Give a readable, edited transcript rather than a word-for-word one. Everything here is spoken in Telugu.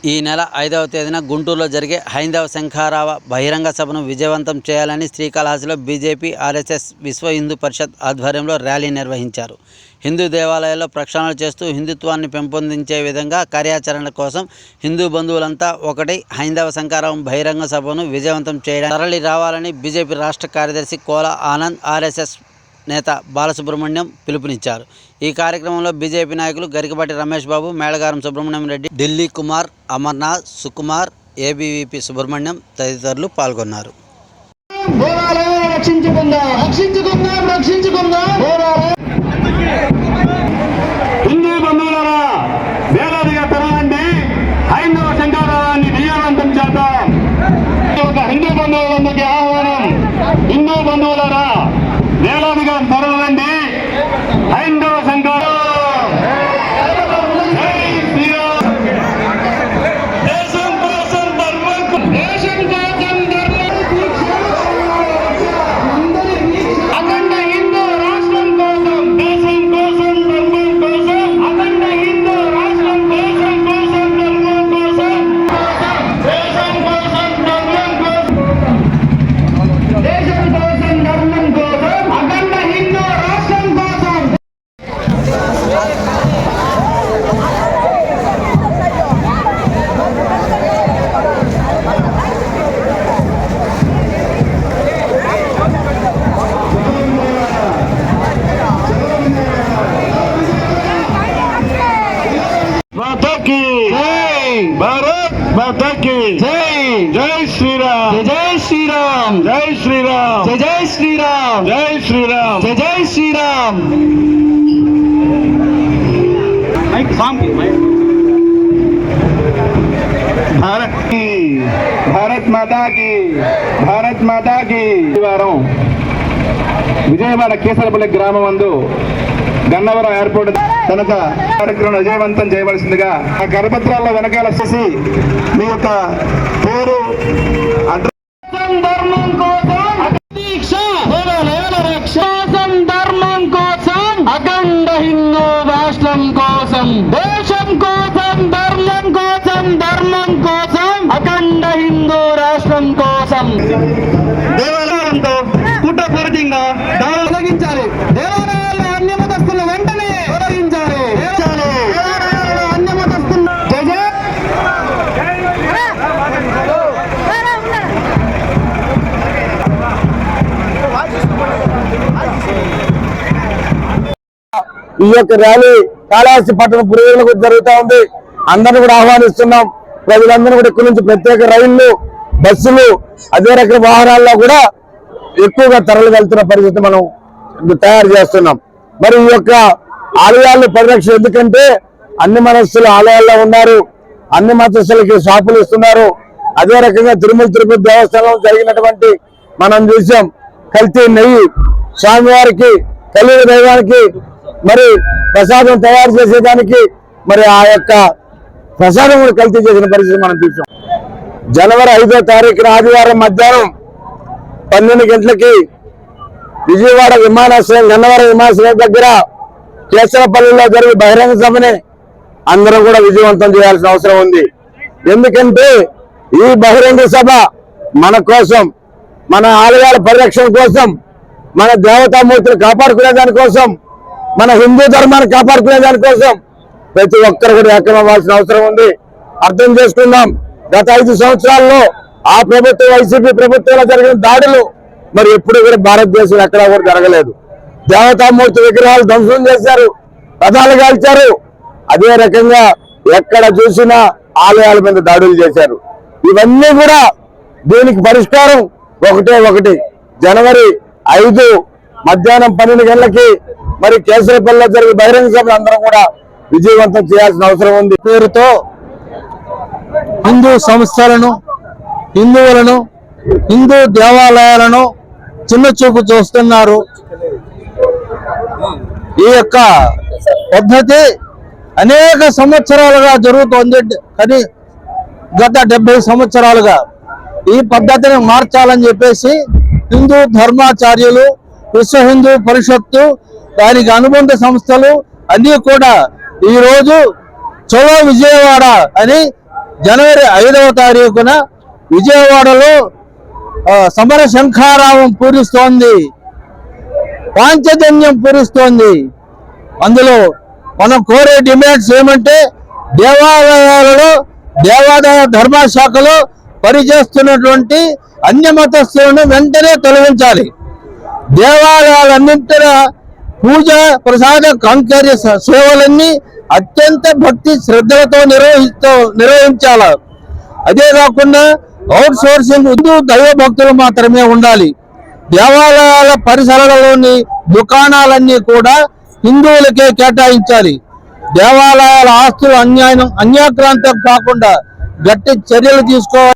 ఈ నెల 5వ తేదీన గుంటూరులో జరిగే హైందవ శంఖారావ బహిరంగ సభను విజయవంతం చేయాలని శ్రీకాళహస్తిలో బీజేపీ, ఆర్ఎస్ఎస్, విశ్వ హిందూ పరిషత్ ఆధ్వర్యంలో ర్యాలీ నిర్వహించారు. హిందూ దేవాలయాల్లో ప్రక్షాళన చేస్తూ హిందుత్వాన్ని పెంపొందించే విధంగా కార్యాచరణ కోసం హిందూ బంధువులంతా ఒకటై హైందవ శంఖారావం బహిరంగ సభను విజయవంతం చేయడానికి తరలి రావాలని బీజేపీ రాష్ట్ర కార్యదర్శి కోల ఆనంద్, ఆర్ఎస్ఎస్ నేత బాలసుబ్రహ్మణ్యం పిలుపునిచ్చారు. ఈ కార్యక్రమంలో బీజేపీ నాయకులు గరికపాటి రమేష్ బాబు, మేళగారం సుబ్రహ్మణ్యం రెడ్డి, ఢిల్లీ కుమార్, అమర్నాథ్, సుకుమార్, ఏబీవీపీ సుబ్రహ్మణ్యం తదితరులు పాల్గొన్నారు. హిందూ బంధువులారా, వేలాదిగా తరలండి, హైందవ శంఖారావాన్ని విజయవంతం చేద్దాం. హిందూ బంధువులందరికీ ఆహ్వానం. హిందూ బంధువులారా, వేలాదిగా తరలండి, హైందవ శంఖారావం. भारत माता की जय. जय श्री राम. जय श्री राम. जय श्री राम. जय श्री राम. जय श्री राम. जय श्री राम. भारत की, भारत माता की, भारत माता की. విజయవాడ కేసరపల్లి గ్రామం నందు గన్నవరం ఎయిర్పోర్ట్ కనుక కార్యక్రమం విజయవంతం చేయవలసిందిగా ఆ కరపత్రాల్లో వెనకాల చేసి మీ యొక్క పేరు, ధర్మం కోసం, అఖండ హిందూ రాష్ట్రం కోసం, దేశం కోసం, ధర్మం కోసం, ధర్మం కోసం, అఖండ హిందూ రాష్ట్రం కోసం దేవాలయంతో కుట్రపూరితంగా తొలగించాలి. దేవాలయాల్లో అన్య మతస్థులు వెంటనే తొలగించాలి. అన్య మతస్థులు ఈ యొక్క ర్యాలీ కాళహస్తి పట్టణ పురోగతులకు జరుగుతూ ఉంది. అందరిని కూడా ఆహ్వానిస్తున్నాం. ప్రజలందరూ కూడా ఇక్కడి నుంచి ప్రత్యేక రైళ్లు, బస్సులు, అదే రకమైన వాహనాల్లో కూడా ఎక్కువగా తరలి వెళ్తున్న పరిస్థితి మనం తయారు చేస్తున్నాం. మరి ఈ యొక్క ఆలయాలను పరిరక్షణ, ఎందుకంటే అన్ని మతస్థులు ఆలయాల్లో ఉన్నారు, అన్ని మతస్థులకి షాపులు ఇస్తున్నారు. అదే రకంగా తిరుమల తిరుపతి దేవస్థానం జరిగినటువంటి మనం చూసాం, కల్తీ నెయ్యి స్వామివారికి, కలియుగ దైవానికి మరి ప్రసాదం తయారు చేసేదానికి మరి ఆ యొక్క ప్రసాదం కూడా కల్తీ చేసిన పరిస్థితి మనం చూసాం. జనవరి 5వ తారీఖున ఆదివారం మధ్యాహ్నం 12 గంటలకి విజయవాడ విమానాశ్రయం, గన్నవరం విమానాశ్రయం దగ్గర కేసరపల్లిలో జరిగే బహిరంగ సభని అందరం కూడా విజయవంతం చేయాల్సిన అవసరం ఉంది. ఎందుకంటే ఈ బహిరంగ సభ మన కోసం, మన ఆలయాల పరిరక్షణ కోసం, మన దేవతామూర్తిని కాపాడుకునే దానికోసం, మన హిందూ ధర్మాన్ని కాపాడుకునే దానికోసం ప్రతి ఒక్కరు కూడా ఏకమవ్వాల్సిన అవసరం ఉంది. అర్థం చేసుకుందాం. గత 5 సంవత్సరాల్లో ఆ ప్రభుత్వం, వైసీపీ ప్రభుత్వంలో జరిగిన దాడులు మరి ఎప్పుడు కూడా భారతదేశంలో ఎక్కడా కూడా జరగలేదు. దేవతామూర్తి విగ్రహాలు ధ్వంసం చేశారు, రథాలు కాల్చారు. అదే రకంగా ఎక్కడ చూసినా ఆలయాల మీద దాడులు చేశారు. ఇవన్నీ కూడా దీనికి పరిష్కారం ఒకటి. జనవరి 5 మధ్యాహ్నం 12 గంటలకి మరి కేసరపల్లిలో జరిగే బహిరంగ సభ అందరం కూడా విజయవంతం చేయాల్సిన అవసరం ఉంది. పేరుతో హిందూ సంస్థలను, హిందువులను, హిందూ దేవాలయాలను చిన్న చూపు చూస్తున్నారు. ఈ యొక్క పద్ధతి అనేక సంవత్సరాలుగా జరుగుతోంది. కానీ గత 70 సంవత్సరాలుగా ఈ పద్ధతిని మార్చాలని చెప్పేసి హిందూ ధర్మాచార్యులు, విశ్వ హిందూ పరిషత్తు, దానికి అనుబంధ సంస్థలు అన్నీ కూడా ఈరోజు చలో విజయవాడ అని జనవరి 5వ తారీఖున విజయవాడలో సమర శంఖారావం పూరిస్తోంది, పాంచజన్యం పూరిస్తోంది. అందులో మనం కోరే డిమాండ్స్ ఏమంటే దేవాలయాలలో దేవాదాయ ధర్మశాఖలో పనిచేస్తున్నటువంటి అన్య మతస్థులను వెంటనే తొలగించాలి. దేవాలయాలన్నింటిలో పూజ ప్రసాద కైంకర్య సేవలన్నీ అత్యంత భక్తి శ్రద్ధలతో నిర్వహించాలి. అదే కాకుండా అవుట్ సోర్సింగ్ హిందూ దైవ భక్తులు మాత్రమే ఉండాలి. దేవాలయాల పరిసరాలలోని దుకాణాలన్నీ కూడా హిందువులకే కేటాయించాలి. దేవాలయాల ఆస్తులు అన్యాక్రాంతం కాకుండా గట్టి చర్యలు తీసుకోవాలి.